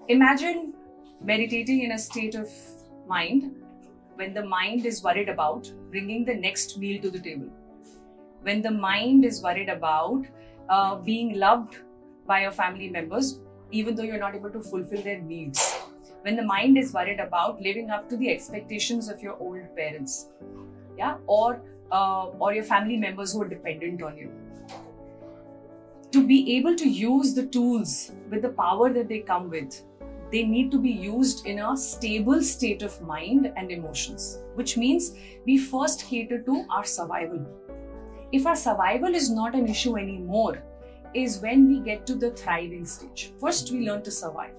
Imagine meditating in a state of mind when the mind is worried about bringing the next meal to the table. When the mind is worried about being loved by your family members, even though you're not able to fulfill their needs. When the mind is worried about living up to the expectations of your old parents, yeah, or your family members who are dependent on you. To be able to use the tools with the power that they come with, they need to be used in a stable state of mind and emotions, which means we first cater to our survival. If our survival is not an issue anymore, is when we get to the thriving stage. First, we learn to survive,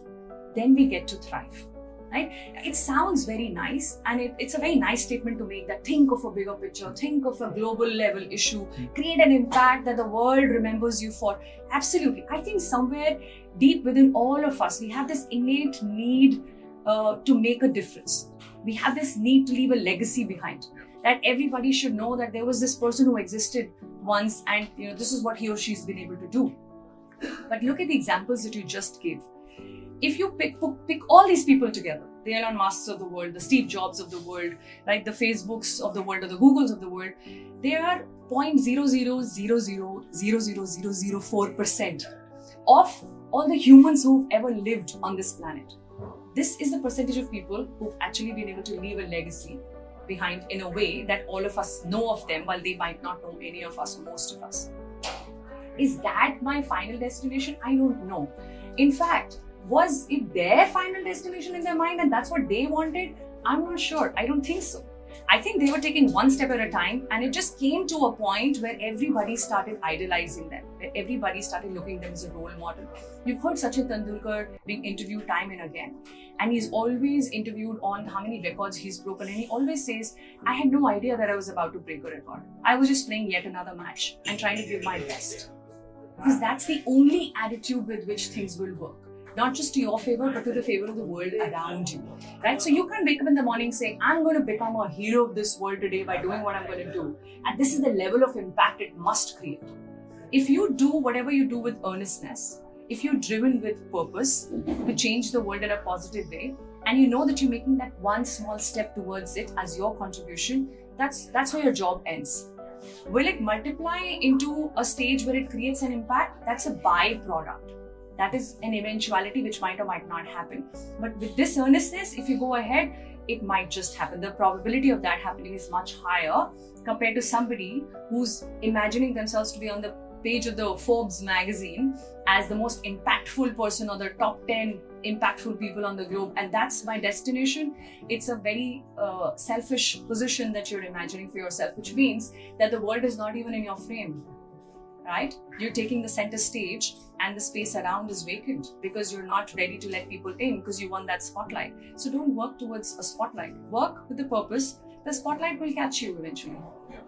then we get to thrive. Right? It sounds very nice, and it's a very nice statement to make, that think of a bigger picture, think of a global level issue, create an impact that the world remembers you for. Absolutely. I think somewhere deep within all of us, we have this innate need to make a difference. We have this need to leave a legacy behind. That everybody should know that there was this person who existed once, and this is what he or she's been able to do. But look at the examples that you just gave. If you pick all these people together, the Elon Musks of the world, the Steve Jobs of the world, right, the Facebooks of the world, or the Googles of the world, they are 0.0000004% of all the humans who've ever lived on this planet. This is the percentage of people who've actually been able to leave a legacy behind in a way that all of us know of them, while they might not know any of us, most of us. Is that my final destination? I don't know. In fact, was it their final destination in their mind and that's what they wanted? I'm not sure. I don't think so. I think they were taking one step at a time, and it just came to a point where everybody started idolizing them, where everybody started looking at them as a role model. You've heard Sachin Tendulkar being interviewed time and again, and he's always interviewed on how many records he's broken, and he always says, I had no idea that I was about to break a record. I was just playing yet another match and trying to give my best. Because that's the only attitude with which things will work. Not just to your favor, but to the favor of the world around you, right? So you can't wake up in the morning saying, I'm going to become a hero of this world today by doing what I'm going to do. And this is the level of impact it must create. If you do whatever you do with earnestness, if you're driven with purpose to change the world in a positive way, and you know that you're making that one small step towards it as your contribution, that's where your job ends. Will it multiply into a stage where it creates an impact? That's a byproduct. That is an eventuality which might or might not happen. But with this earnestness, if you go ahead, it might just happen. The probability of that happening is much higher compared to somebody who's imagining themselves to be on the page of the Forbes magazine as the most impactful person or the top 10 impactful people on the globe. And that's my destination. It's a very selfish position that you're imagining for yourself, which means that the world is not even in your frame. Right? You're taking the center stage and the space around is vacant because you're not ready to let people in because you want that spotlight. So don't work towards a spotlight. Work with the purpose. The spotlight will catch you eventually. Yeah.